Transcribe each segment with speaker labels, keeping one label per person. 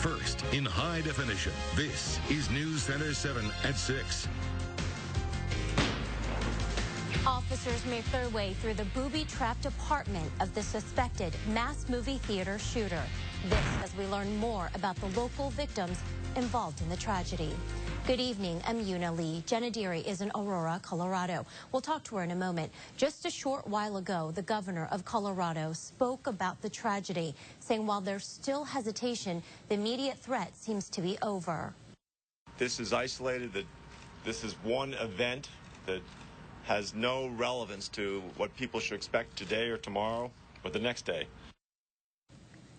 Speaker 1: First, in high definition, this is News Center 7 at 6.
Speaker 2: Officers make their way through the booby-trapped apartment of the suspected mass movie theater shooter. This as we learn more about the local victims involved in the tragedy. Good evening, I'm Yuna Lee. Jenna Deary is in Aurora, Colorado. We'll talk to her in a moment. Just a short while ago, the governor of Colorado spoke about the tragedy, saying while there's still hesitation, the immediate threat seems to be over.
Speaker 3: This is isolated. This is one event that has no relevance to what people should expect today or tomorrow or the next day.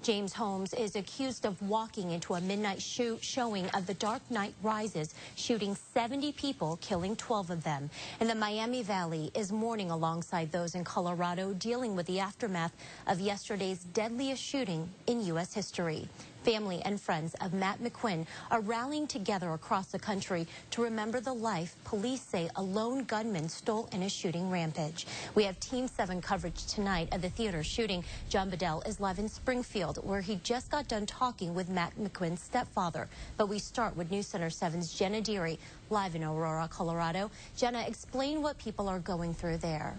Speaker 2: James Holmes is accused of walking into a midnight showing of The Dark Knight Rises, shooting 70 people, killing 12 of them. And the Miami Valley is mourning alongside those in Colorado dealing with the aftermath of yesterday's deadliest shooting in U.S. history. Family and friends of Matt McQuinn are rallying together across the country to remember the life police say a lone gunman stole in a shooting rampage. We have Team 7 coverage tonight of the theater shooting. John Bedell is live in Springfield, where he just got done talking with Matt McQuinn's stepfather. But we start with News Center 7's Jenna Deary, live in Aurora, Colorado. Jenna, explain what people are going through there.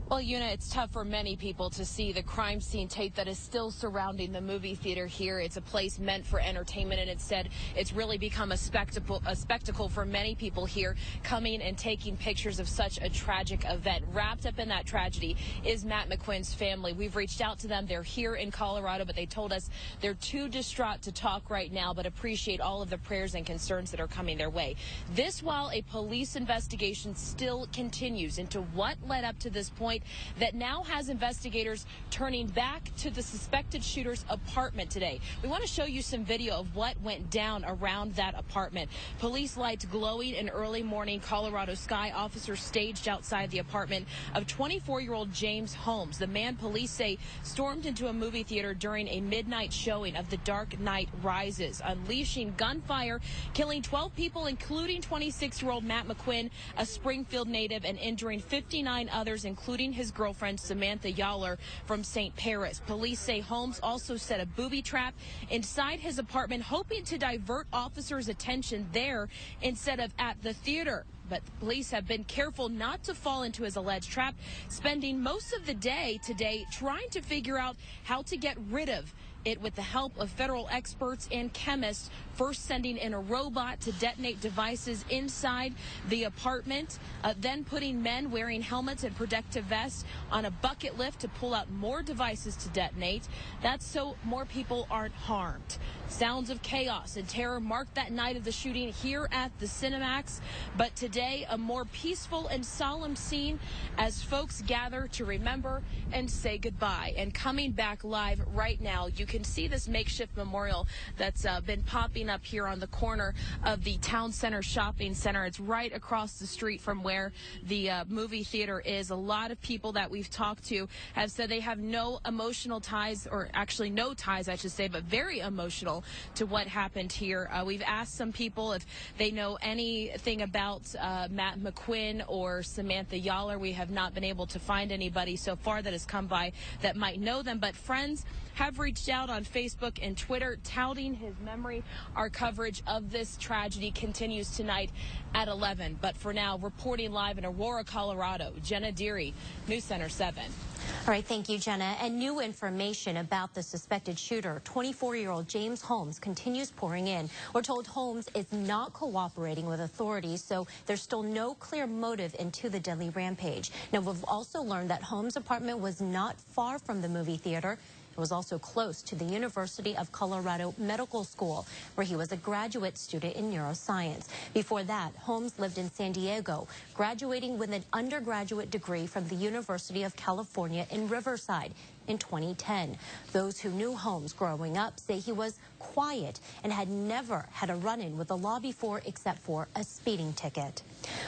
Speaker 4: Well, Una, it's tough for many people to see the crime scene tape that is still surrounding the movie theater here. It's a place meant for entertainment, and instead it's really become a spectacle for many people here coming and taking pictures of such a tragic event. Wrapped up in that tragedy is Matt McQuinn's family. We've reached out to them. They're here in Colorado, but they told us they're too distraught to talk right now, but appreciate all of the prayers and concerns that are coming their way. This while a police investigation still continues into what led up to this point that now has investigators turning back to the suspected shooter's apartment today. We want to show you some video of what went down around that apartment. Police lights glowing in early morning Colorado sky. Officers staged outside the apartment of 24-year-old James Holmes. The man police say stormed into a movie theater during a midnight showing of The Dark Knight Rises, unleashing gunfire, killing 12 people, including 26-year-old Matt McQuinn, a Springfield native, and injuring 59 others, including his girlfriend Samantha Yawler from St. Paris. Police say Holmes also set a booby trap inside his apartment, hoping to divert officers' attention there instead of at the theater. But the police have been careful not to fall into his alleged trap, spending most of the day today trying to figure out how to get rid of it with the help of federal experts and chemists, first sending in a robot to detonate devices inside the apartment, then putting men wearing helmets and protective vests on a bucket lift to pull out more devices to detonate. That's so more people aren't harmed. Sounds of chaos and terror marked that night of the shooting here at the Cinemax, but today a more peaceful and solemn scene as folks gather to remember and say goodbye. And coming back live right now, you can see this makeshift memorial that's been popping up here on the corner of the Town Center Shopping Center. It's right across the street from where the movie theater is. A lot of people that we've talked to have said they have no emotional ties, or actually no ties, I should say, but very emotional to what happened here. We've asked some people if they know anything about Matt McQuinn or Samantha Yawler. We have not been able to find anybody so far that has come by that might know them, but friends have reached out on Facebook and Twitter touting his memory. Our coverage of this tragedy continues tonight at 11. But for now, reporting live in Aurora, Colorado, Jenna Deary, News Center 7.
Speaker 2: All right, thank you, Jenna. And new information about the suspected shooter, 24-year-old James Holmes, continues pouring in. We're told Holmes is not cooperating with authorities, so there's still no clear motive into the deadly rampage. Now, we've also learned that Holmes' apartment was not far from the movie theater. It was also close to the University of Colorado Medical School, where he was a graduate student in neuroscience. Before that, Holmes lived in San Diego, graduating with an undergraduate degree from the University of California in Riverside in 2010. Those who knew Holmes growing up say he was quiet and had never had a run-in with the law before except for a speeding ticket.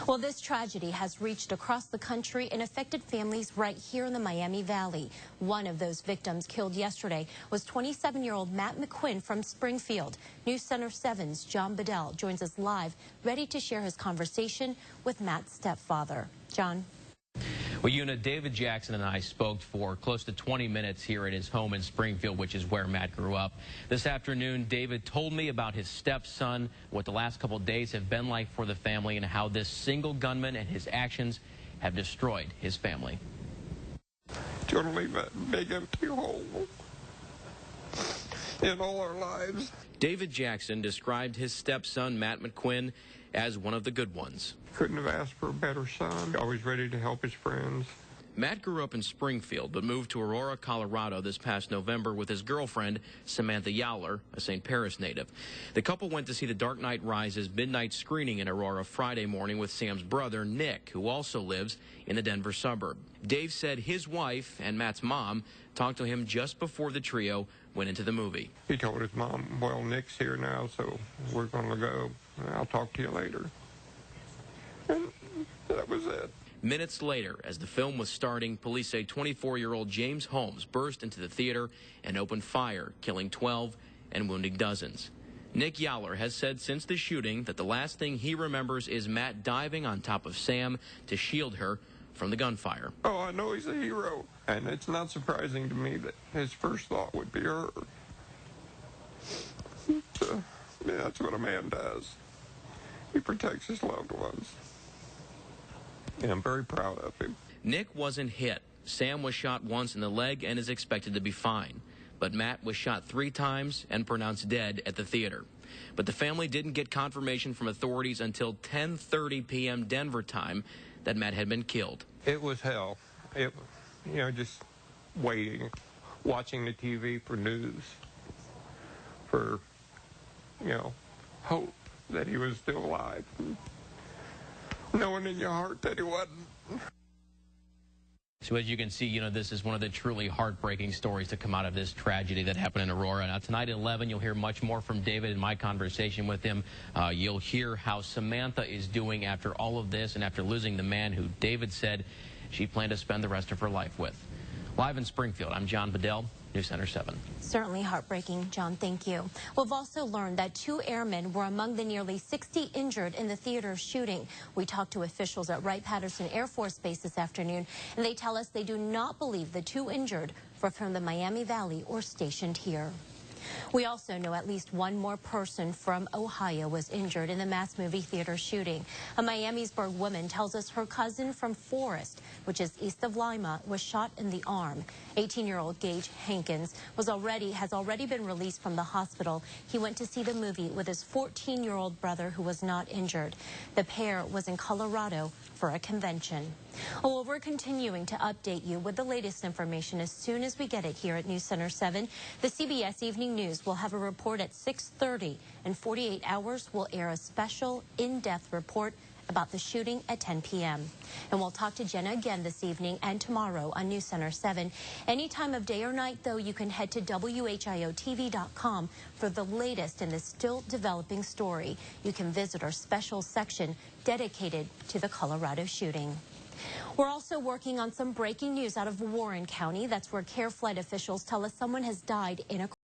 Speaker 2: Well, this tragedy has reached across the country and affected families right here in the Miami Valley. One of those victims killed yesterday was 27-year-old Matt McQuinn from Springfield. News Center 7's John Bedell joins us live, ready to share his conversation with Matt's stepfather. John.
Speaker 5: Well, Una, David Jackson and I spoke for close to 20 minutes here at his home in Springfield, which is where Matt grew up. This afternoon, David told me about his stepson, what the last couple of days have been like for the family, and how this single gunman and his actions have destroyed his family.
Speaker 6: It's going to leave a big empty hole in all our lives.
Speaker 5: David Jackson described his stepson, Matt McQuinn, as one of the good ones.
Speaker 6: Couldn't have asked for a better son. Always ready to help his friends.
Speaker 5: Matt grew up in Springfield, but moved to Aurora, Colorado this past November with his girlfriend, Samantha Yowler, a St. Paris native. The couple went to see The Dark Knight Rises midnight screening in Aurora Friday morning with Sam's brother, Nick, who also lives in the Denver suburb. Dave said his wife and Matt's mom talked to him just before the trio went into the movie.
Speaker 6: He told his mom, well, Nick's here now, so we're going to go. I'll talk to you later. And that was it.
Speaker 5: Minutes later, as the film was starting, police say 24-year-old James Holmes burst into the theater and opened fire, killing 12 and wounding dozens. Nick Yowler has said since the shooting that the last thing he remembers is Matt diving on top of Sam to shield her from the gunfire.
Speaker 6: Oh, I know he's a hero, and it's not surprising to me that his first thought would be her. So, yeah, that's what a man does. He protects his loved ones. And I'm very proud of him.
Speaker 5: Nick wasn't hit. Sam was shot once in the leg and is expected to be fine. But Matt was shot 3 times and pronounced dead at the theater. But the family didn't get confirmation from authorities until 10:30 p.m. Denver time that Matt had been killed.
Speaker 6: It was hell. Just waiting, watching the TV for news, for, hope that he was still alive. Knowing in your heart that he wasn't.
Speaker 5: So as you can see, this is one of the truly heartbreaking stories to come out of this tragedy that happened in Aurora. Now, tonight at 11, you'll hear much more from David in my conversation with him. You'll hear how Samantha is doing after all of this and after losing the man who David said she planned to spend the rest of her life with. Live in Springfield, I'm John Bedell, News Center 7.
Speaker 2: Certainly heartbreaking, John. Thank you. We've also learned that 2 airmen were among the nearly 60 injured in the theater shooting. We talked to officials at Wright-Patterson Air Force Base this afternoon, and they tell us they do not believe the 2 injured were from the Miami Valley or stationed here. We also know at least 1 more person from Ohio was injured in the mass movie theater shooting. A Miamisburg woman tells us her cousin from Forest, which is east of Lima, was shot in the arm. 18-year-old Gage Hankins has already been released from the hospital. He went to see the movie with his 14-year-old brother who was not injured. The pair was in Colorado for a convention. Well, we're continuing to update you with the latest information as soon as we get it here at News Center 7. The CBS Evening News will have a report at 6:30. In 48 hours, we'll air a special in-depth report about the shooting at 10 p.m. And we'll talk to Jenna again this evening and tomorrow on News Center 7. Any time of day or night, though, you can head to WHIOTV.com for the latest in this still developing story. You can visit our special section dedicated to the Colorado shooting. We're also working on some breaking news out of Warren County. That's where Care Flight officials tell us someone has died in a